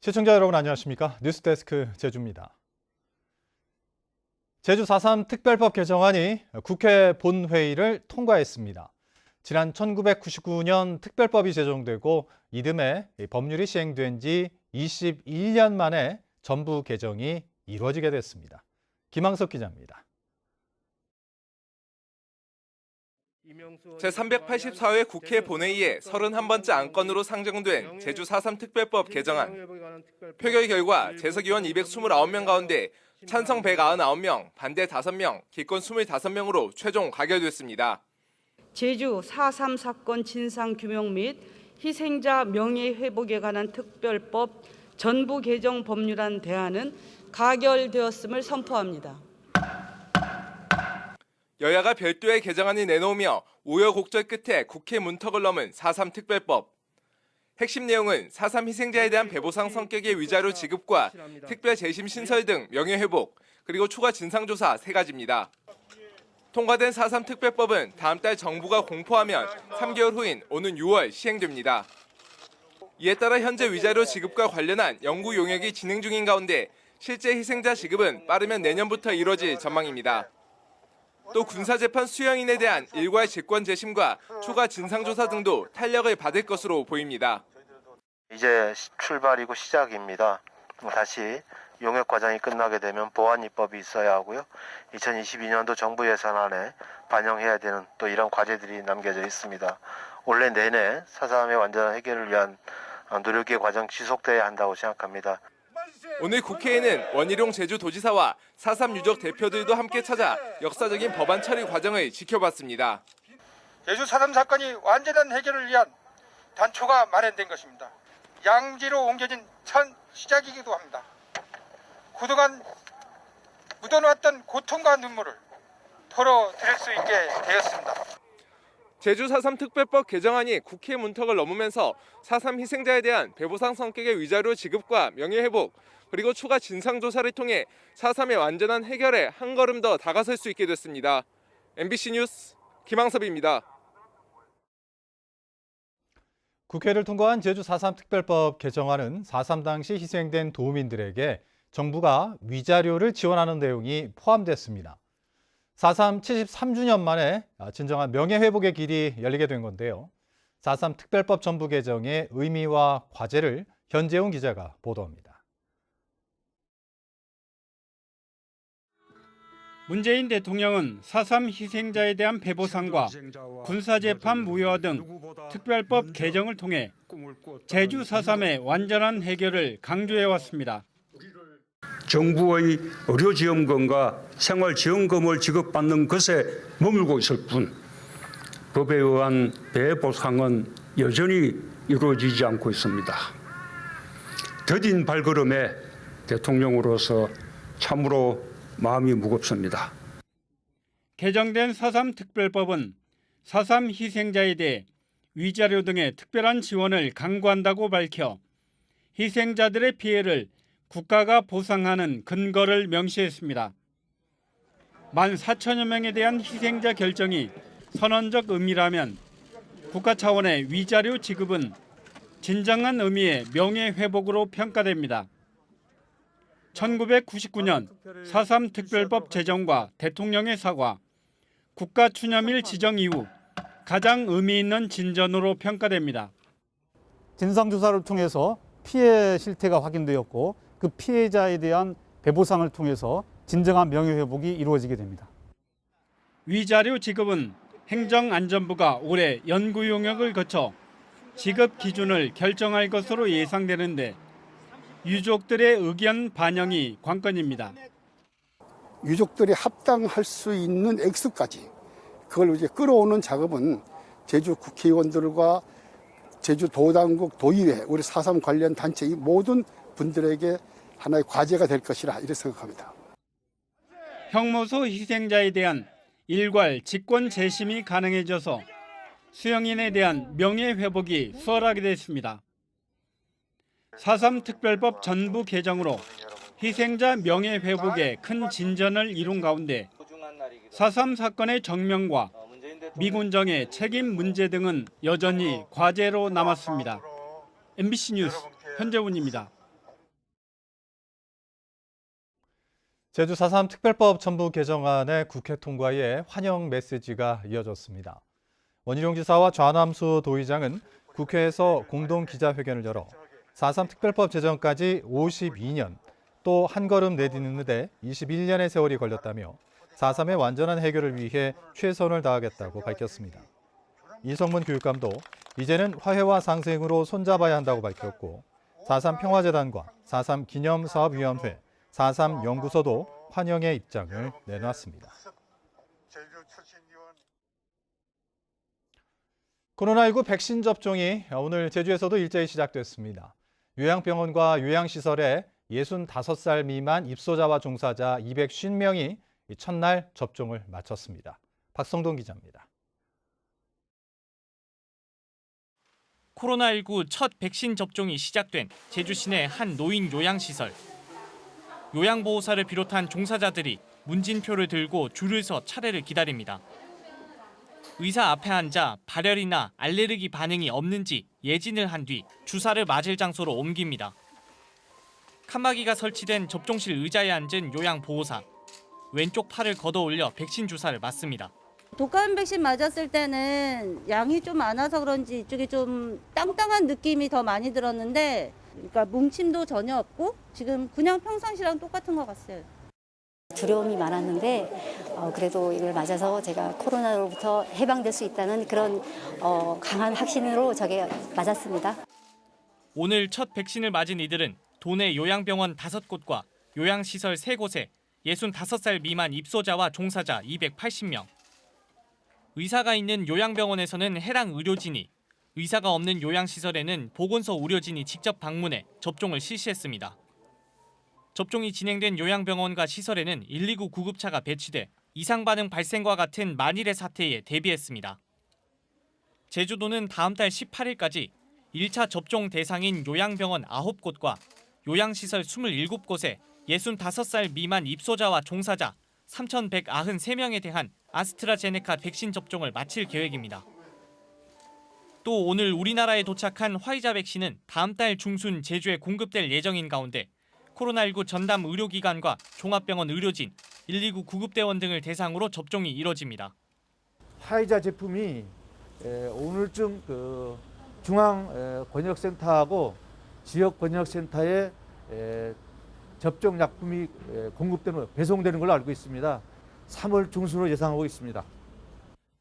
시청자 여러분 안녕하십니까? 뉴스데스크 제주입니다. 제주 4.3 특별법 개정안이 국회 본회의를 통과했습니다. 지난 1999년 특별법이 제정되고 이듬해 법률이 시행된 지 21년 만에 전부 개정이 이루어지게 됐습니다. 김항석 기자입니다. 제384회 국회 본회의에 31번째 안건으로 상정된 제주 4.3 특별법 개정안. 표결 결과 재석의원 229명 가운데 찬성 199명, 반대 5명, 기권 25명으로 최종 가결됐습니다. 제주 4.3 사건 진상규명 및 희생자 명예회복에 관한 특별법 전부 개정 법률안 대안은 가결되었음을 선포합니다. 여야가 별도의 개정안을 내놓으며 우여곡절 끝에 국회 문턱을 넘은 4.3 특별법. 핵심 내용은 4.3 희생자에 대한 배보상 성격의 위자료 지급과 특별 재심 신설 등 명예회복, 그리고 추가 진상조사 3가지입니다. 통과된 4.3 특별법은 다음 달 정부가 공포하면 3개월 후인 오는 6월 시행됩니다. 이에 따라 현재 위자료 지급과 관련한 연구 용역이 진행 중인 가운데 실제 희생자 지급은 빠르면 내년부터 이뤄질 전망입니다. 또 군사재판 수령인에 대한 일괄 직권 재심과 추가 진상조사 등도 탄력을 받을 것으로 보입니다. 이제 출발이고 시작입니다. 다시 용역 과정이 끝나게 되면 보완 입법이 있어야 하고요. 2022년도 정부 예산안에 반영해야 되는 또 이런 과제들이 남겨져 있습니다. 올해 내내 4.3의 완전한 해결을 위한 노력의 과정 지속돼야 한다고 생각합니다. 오늘 국회에는 원희룡 제주도지사와 4.3 유족 대표들도 함께 찾아 역사적인 법안 처리 과정을 지켜봤습니다. 제주 4.3 사건이 완전한 해결을 위한 단초가 마련된 것입니다. 양지로 옮겨진 첫 시작이기도 합니다. 그동안 묻어놓았던 고통과 눈물을 털어드릴 수 있게 되었습니다. 제주 4.3 특별법 개정안이 국회 문턱을 넘으면서 4.3 희생자에 대한 배보상 성격의 위자료 지급과 명예회복, 그리고 추가 진상조사를 통해 4.3의 완전한 해결에 한 걸음 더 다가설 수 있게 됐습니다. MBC 뉴스 김항섭입니다. 국회를 통과한 제주 4.3 특별법 개정안은 4.3 당시 희생된 도민들에게 정부가 위자료를 지원하는 내용이 포함됐습니다. 4.3 73주년 만에 진정한 명예회복의 길이 열리게 된 건데요. 4.3 특별법 전부 개정의 의미와 과제를 현재훈 기자가 보도합니다. 문재인 대통령은 4.3 희생자에 대한 배보상과 군사재판 무효화 등 특별법 개정을 통해 제주 4.3의 완전한 해결을 강조해왔습니다. 정부의 의료지원금과 생활지원금을 지급받는 것에 머물고 있을 뿐 법에 의한 배보상은 여전히 이루어지지 않고 있습니다. 더딘 발걸음에 대통령으로서 참으로 마음이 무겁습니다. 개정된 4.3 특별법은 4.3 희생자에 대해 위자료 등의 특별한 지원을 강구한다고 밝혀 희생자들의 피해를 국가가 보상하는 근거를 명시했습니다. 14,000여 명에 대한 희생자 결정이 선언적 의미라면 국가 차원의 위자료 지급은 진정한 의미의 명예회복으로 평가됩니다. 1999년 4.3 특별법 제정과 대통령의 사과, 국가 추념일 지정 이후 가장 의미 있는 진전으로 평가됩니다. 진상조사를 통해서 피해 실태가 확인되었고 그 피해자에 대한 배보상을 통해서 진정한 명예회복이 이루어지게 됩니다. 위자료 지급은 행정안전부가 올해 연구 용역을 거쳐 지급 기준을 결정할 것으로 예상되는데 유족들의 의견 반영이 관건입니다. 유족들이 합당할 수 있는 액수까지 그걸 이제 끌어오는 작업은 제주 국회의원들과 제주 도당국 도의회 우리 4.3 관련 단체 이 모든 분들에게 하나의 과제가 될 것이라 이렇게 생각합니다. 형무소 희생자에 대한 일괄 직권 재심이 가능해져서 수용인에 대한 명예회복이 수월하게 됐습니다. 4.3 특별법 전부 개정으로 희생자 명예회복에 큰 진전을 이룬 가운데 4.3 사건의 정명과 미군정의 책임 문제 등은 여전히 과제로 남았습니다. MBC 뉴스 현재훈입니다. 제주 4.3 특별법 첨부 개정안의 국회 통과에 환영 메시지가 이어졌습니다. 원희룡 지사와 좌남수 도의장은 국회에서 공동 기자회견을 열어 4.3 특별법 제정까지 52년, 또 한 걸음 내딛는데 21년의 세월이 걸렸다며 4.3의 완전한 해결을 위해 최선을 다하겠다고 밝혔습니다. 이성문 교육감도 이제는 화해와 상생으로 손잡아야 한다고 밝혔고 4.3 평화재단과 4.3 기념사업위원회, 4.3 연구소도 환영의 입장을 내놨습니다. 코로나19 백신 접종이 오늘 제주에서도 일제히 시작됐습니다. 요양병원과 요양시설에 65살 미만 입소자와 종사자 250명이 첫날 접종을 마쳤습니다. 박성동 기자입니다. 코로나19 첫 백신 접종이 시작된 제주 시내 한 노인 요양시설. 요양보호사를 비롯한 종사자들이 문진표를 들고 줄을 서 차례를 기다립니다. 의사 앞에 앉아 발열이나 알레르기 반응이 없는지 예진을 한 뒤 주사를 맞을 장소로 옮깁니다. 칸막이가 설치된 접종실 의자에 앉은 요양보호사. 왼쪽 팔을 걷어올려 백신 주사를 맞습니다. 독감 백신 맞았을 때는 양이 좀 많아서 그런지 이쪽이 좀 땅땅한 느낌이 더 많이 들었는데, 그러니까 뭉침도 전혀 없고 지금 그냥 평상시랑 똑같은 것 같아요. 두려움이 많았는데 그래도 이걸 맞아서 제가 코로나로부터 해방될 수 있다는 그런 강한 확신으로 저게 맞았습니다. 오늘 첫 백신을 맞은 이들은 도내 요양병원 5곳과 요양시설 3곳에 65살 미만 입소자와 종사자 280명. 의사가 있는 요양병원에서는 해당 의료진이, 의사가 없는 요양시설에는 보건소 의료진이 직접 방문해 접종을 실시했습니다. 접종이 진행된 요양병원과 시설에는 119 구급차가 배치돼 이상 반응 발생과 같은 만일의 사태에 대비했습니다. 제주도는 다음 달 18일까지 1차 접종 대상인 요양병원 9곳과 요양시설 27곳에 65살 미만 입소자와 종사자 3,193명에 대한 아스트라제네카 백신 접종을 마칠 계획입니다. 또 오늘 우리나라에 도착한 화이자 백신은 다음 달 중순 제주에 공급될 예정인 가운데 코로나19 전담 의료기관과 종합병원 의료진, 119 구급대원 등을 대상으로 접종이 이뤄집니다. 화이자 제품이 오늘쯤 중앙 권역센터하고 지역 권역센터에 접종 약품이 배송되는 걸로 알고 있습니다. 3월 중순으로 예상하고 있습니다.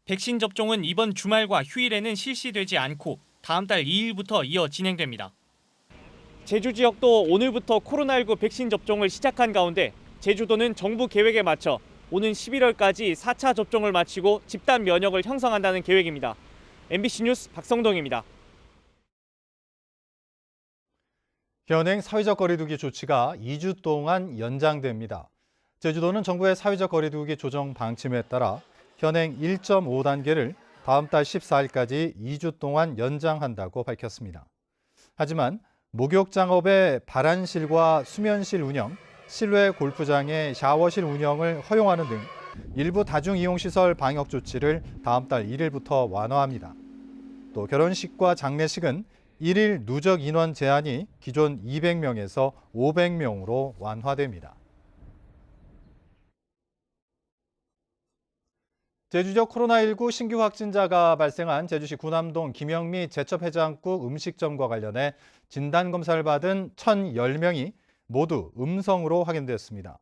백신 접종은 이번 주말과 휴일에는 실시되지 않고 다음 달 2일부터 이어 진행됩니다. 제주 지역도 오늘부터 코로나19 백신 접종을 시작한 가운데 제주도는 정부 계획에 맞춰 오는 11월까지 4차 접종을 마치고 집단 면역을 형성한다는 계획입니다. MBC 뉴스 박성동입니다. 현행 사회적 거리두기 조치가 2주 동안 연장됩니다. 제주도는 정부의 사회적 거리두기 조정 방침에 따라 현행 1.5단계를 다음 달 14일까지 2주 동안 연장한다고 밝혔습니다. 하지만 목욕장업의 발안실과 수면실 운영, 실외 골프장의 샤워실 운영을 허용하는 등 일부 다중이용시설 방역 조치를 다음 달 1일부터 완화합니다. 또 결혼식과 장례식은 1일 누적 인원 제한이 기존 200명에서 500명으로 완화됩니다. 제주적 코로나19 신규 확진자가 발생한 제주시 구남동 김영미 제첩해장국 음식점과 관련해 진단검사를 받은 1,010명이 모두 음성으로 확인됐습니다.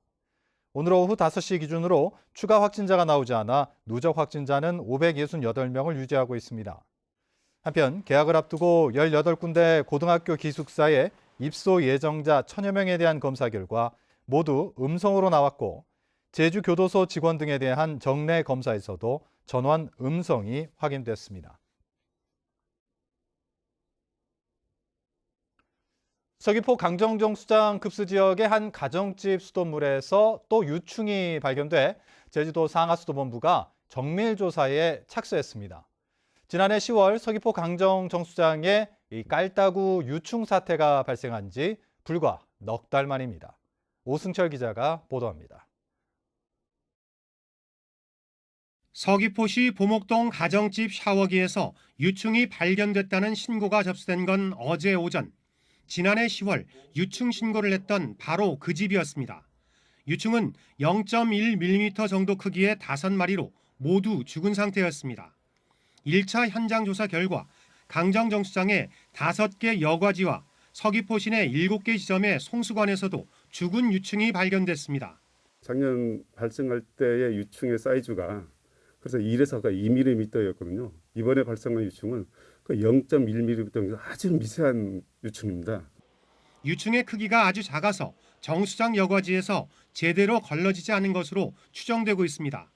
오늘 오후 5시 기준으로 추가 확진자가 나오지 않아 누적 확진자는 568명을 유지하고 있습니다. 한편 개학을 앞두고 18군데 고등학교 기숙사의 입소 예정자 1,000여 명에 대한 검사 결과 모두 음성으로 나왔고 제주교도소 직원 등에 대한 정례 검사에서도 전원 음성이 확인됐습니다. 서귀포 강정정수장 급수 지역의 한 가정집 수돗물에서 또 유충이 발견돼 제주도 상하수도본부가 정밀조사에 착수했습니다. 지난해 10월 서귀포 강정정수장에 깔따구 유충 사태가 발생한 지 불과 넉 달 만입니다. 오승철 기자가 보도합니다. 서귀포시 보목동 가정집 샤워기에서 유충이 발견됐다는 신고가 접수된 건 어제 오전. 지난해 10월 유충 신고를 했던 바로 그 집이었습니다. 유충은 0.1mm 정도 크기의 5마리로 모두 죽은 상태였습니다. 1차 현장 조사 결과 강정정수장의 5개 여과지와 서귀포시내 7개 지점의 송수관에서도 죽은 유충이 발견됐습니다. 작년 발생할 때의 유충의 사이즈가 그래서 1에서 2mm였거든요. 이번에 발생한 유충은 0.1mm 아주 미세한 유충입니다. 유충의 크기가 아주 작아서 정수장 여과지에서 제대로 걸러지지 않은 것으로 추정되고 있습니다.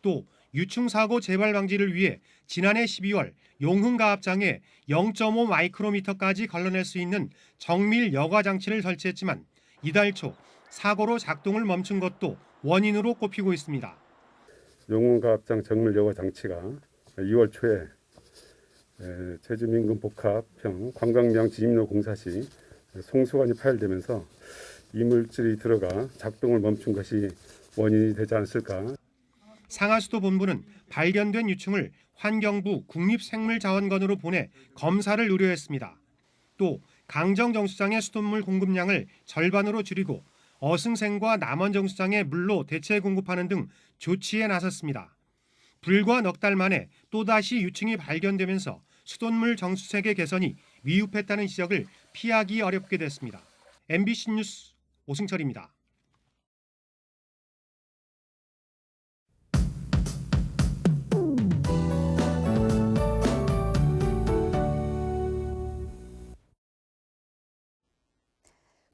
또 유충 사고 재발 방지를 위해 지난해 12월 용흥가압장에 0.5 마이크로미터까지 걸러낼 수 있는 정밀 여과 장치를 설치했지만 이달 초 사고로 작동을 멈춘 것도 원인으로 꼽히고 있습니다. 용흥가압장 정밀 여과 장치가 2월 초에 제주 민근 복합형 관광명 진입로 공사 시 송수관이 파열되면서 이물질이 들어가 작동을 멈춘 것이 원인이 되지 않았을까. 상하수도 본부는 발견된 유충을 환경부 국립생물자원관으로 보내 검사를 의뢰했습니다. 또 강정정수장의 수돗물 공급량을 절반으로 줄이고 어승생과 남원정수장의 물로 대체 공급하는 등 조치에 나섰습니다. 불과 넉 달 만에 또다시 유충이 발견되면서 수돗물 정수세계 개선이 미흡했다는 지적을 피하기 어렵게 됐습니다. MBC 뉴스 오승철입니다.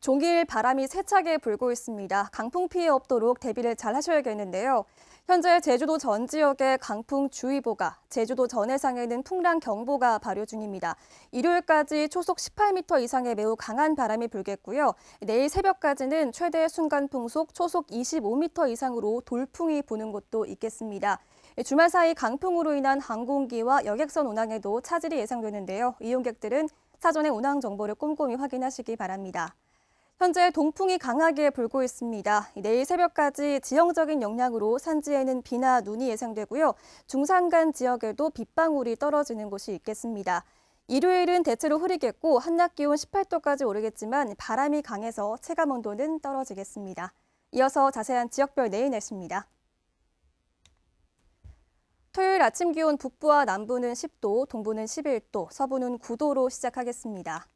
종일 바람이 세차게 불고 있습니다. 강풍 피해 없도록 대비를 잘 하셔야겠는데요. 현재 제주도 전 지역에 강풍주의보가, 제주도 전 해상에는 풍랑경보가 발효 중입니다. 일요일까지 초속 18m 이상의 매우 강한 바람이 불겠고요. 내일 새벽까지는 최대 순간풍속 초속 25m 이상으로 돌풍이 부는 곳도 있겠습니다. 주말 사이 강풍으로 인한 항공기와 여객선 운항에도 차질이 예상되는데요. 이용객들은 사전에 운항 정보를 꼼꼼히 확인하시기 바랍니다. 현재 동풍이 강하게 불고 있습니다. 내일 새벽까지 지형적인 영향으로 산지에는 비나 눈이 예상되고요. 중산간 지역에도 빗방울이 떨어지는 곳이 있겠습니다. 일요일은 대체로 흐리겠고 한낮 기온 18도까지 오르겠지만 바람이 강해서 체감 온도는 떨어지겠습니다. 이어서 자세한 지역별 내일 날씨입니다. 토요일 아침 기온 북부와 남부는 10도, 동부는 11도, 서부는 9도로 시작하겠습니다.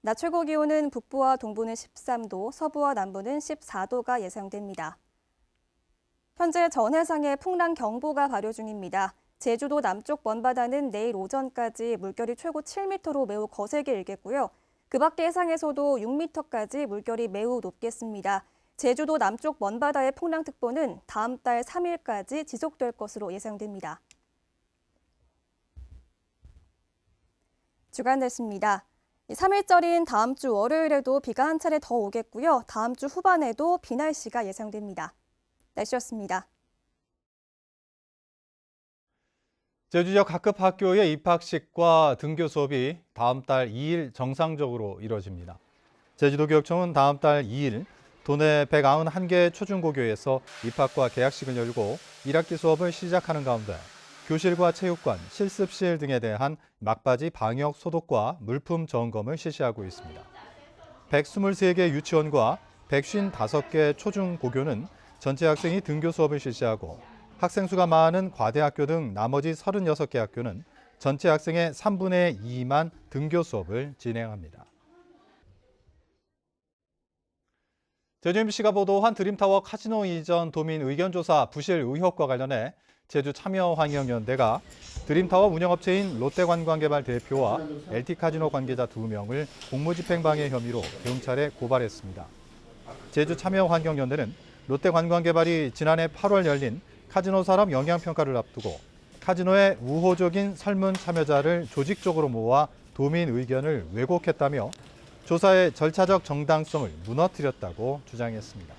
낮 최고 기온은 북부와 동부는 13도, 서부와 남부는 14도가 예상됩니다. 현재 전 해상에 풍랑경보가 발효 중입니다. 제주도 남쪽 먼바다는 내일 오전까지 물결이 최고 7m로 매우 거세게 일겠고요. 그 밖의 해상에서도 6m까지 물결이 매우 높겠습니다. 제주도 남쪽 먼바다의 풍랑특보는 다음 달 3일까지 지속될 것으로 예상됩니다. 주간 날씨입니다. 3일절인 다음 주 월요일에도 비가 한 차례 더 오겠고요. 다음 주 후반에도 비 날씨가 예상됩니다. 날씨였습니다. 제주 지역 각급 학교의 입학식과 등교 수업이 다음 달 2일 정상적으로 이뤄집니다. 제주도교육청은 다음 달 2일 도내 191개 초중고교에서 입학과 개학식을 열고 1학기 수업을 시작하는 가운데 교실과 체육관, 실습실 등에 대한 막바지 방역 소독과 물품 점검을 실시하고 있습니다. 123개 유치원과 155개 초중고교는 전체 학생이 등교 수업을 실시하고 학생 수가 많은 과대학교 등 나머지 36개 학교는 전체 학생의 3분의 2만 등교 수업을 진행합니다. 제주 MBC가 보도한 드림타워 카지노 이전 도민 의견조사 부실 의혹과 관련해 제주 참여환경연대가 드림타워 운영업체인 롯데관광개발 대표와 LT카지노 관계자 2명을 공무집행방해 혐의로 경찰에 고발했습니다. 제주 참여환경연대는 롯데관광개발이 지난해 8월 열린 카지노 산업 영향평가를 앞두고 카지노의 우호적인 설문 참여자를 조직적으로 모아 도민 의견을 왜곡했다며 조사의 절차적 정당성을 무너뜨렸다고 주장했습니다.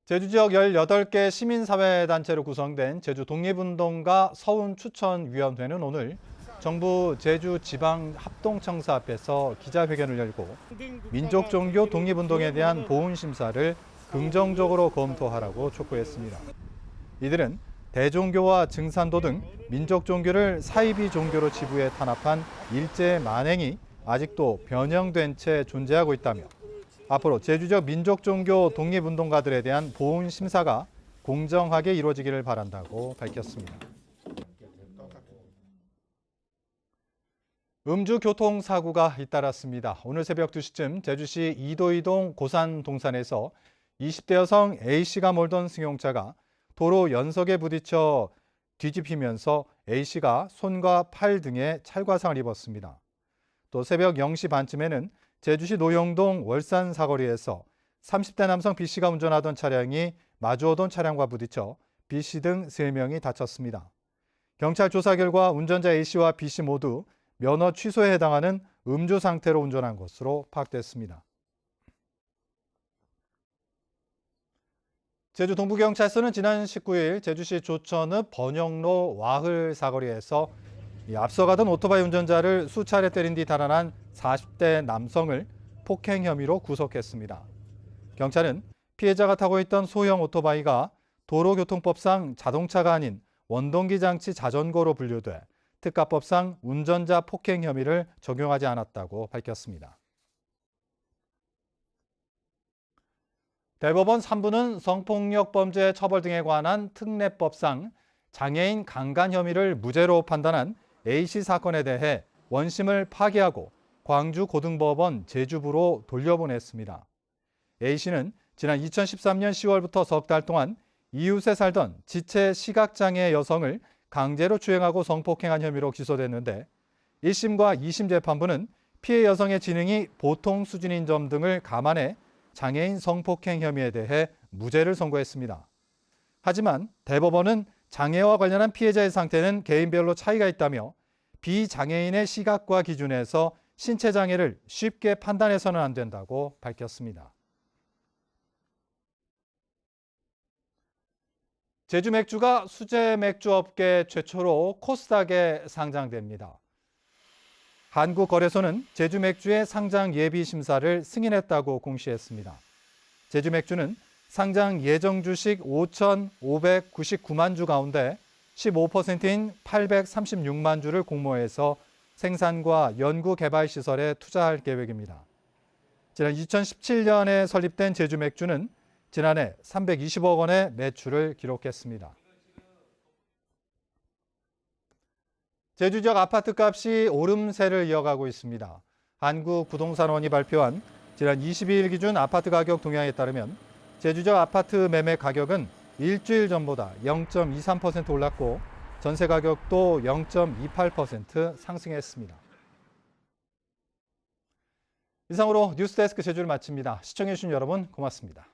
제주 지역 18개 시민사회단체로 구성된 제주 독립운동가 서운추천위원회는 오늘 정부 제주지방합동청사 앞에서 기자회견을 열고 민족종교 독립운동에 대한 보훈심사를 긍정적으로 검토하라고 촉구했습니다. 이들은 대종교와 증산도 등 민족종교를 사이비 종교로 지부해 탄압한 일제 만행이 아직도 변형된 채 존재하고 있다며 앞으로 제주적 민족 종교 독립운동가들에 대한 보훈 심사가 공정하게 이루어지기를 바란다고 밝혔습니다. 음주 교통사고가 잇따랐습니다. 오늘 새벽 2시쯤 제주시 이도이동 고산동산에서 20대 여성 A씨가 몰던 승용차가 도로 연석에 부딪혀 뒤집히면서 A씨가 손과 팔 등에 찰과상을 입었습니다. 또 새벽 0시 반쯤에는 제주시 노영동 월산 사거리에서 30대 남성 B씨가 운전하던 차량이 마주오던 차량과 부딪혀 B씨 등 3명이 다쳤습니다. 경찰 조사 결과 운전자 A씨와 B씨 모두 면허 취소에 해당하는 음주 상태로 운전한 것으로 파악됐습니다. 제주 동부경찰서는 지난 19일 제주시 조천읍 번영로 와흘 사거리에서 앞서가던 오토바이 운전자를 수차례 때린 뒤 달아난 40대 남성을 폭행 혐의로 구속했습니다. 경찰은 피해자가 타고 있던 소형 오토바이가 도로교통법상 자동차가 아닌 원동기 장치 자전거로 분류돼 특가법상 운전자 폭행 혐의를 적용하지 않았다고 밝혔습니다. 대법원 3부는 성폭력 범죄 처벌 등에 관한 특례법상 장애인 강간 혐의를 무죄로 판단한 A씨 사건에 대해 원심을 파기하고 광주고등법원 제주부로 돌려보냈습니다. A씨는 지난 2013년 10월부터 석 달 동안 이웃에 살던 지체 시각장애 여성을 강제로 추행하고 성폭행한 혐의로 기소됐는데 1심과 2심 재판부는 피해 여성의 지능이 보통 수준인 점 등을 감안해 장애인 성폭행 혐의에 대해 무죄를 선고했습니다. 하지만 대법원은 장애와 관련한 피해자의 상태는 개인별로 차이가 있다며 비장애인의 시각과 기준에서 신체 장애를 쉽게 판단해서는 안 된다고 밝혔습니다. 제주 맥주가 수제 맥주 업계 최초로 코스닥에 상장됩니다. 한국거래소는 제주 맥주의 상장 예비 심사를 승인했다고 공시했습니다. 제주 맥주는 상장 예정 주식 5,599만 주 가운데 15%인 836만 주를 공모해서 생산과 연구 개발 시설에 투자할 계획입니다. 지난 2017년에 설립된 제주 맥주는 지난해 320억 원의 매출을 기록했습니다. 제주 지역 아파트값이 오름세를 이어가고 있습니다. 한국부동산원이 발표한 지난 22일 기준 아파트 가격 동향에 따르면 제주 지역 아파트 매매 가격은 일주일 전보다 0.23% 올랐고 전세 가격도 0.28% 상승했습니다. 이상으로 뉴스데스크 제주를 마칩니다. 시청해주신 여러분 고맙습니다.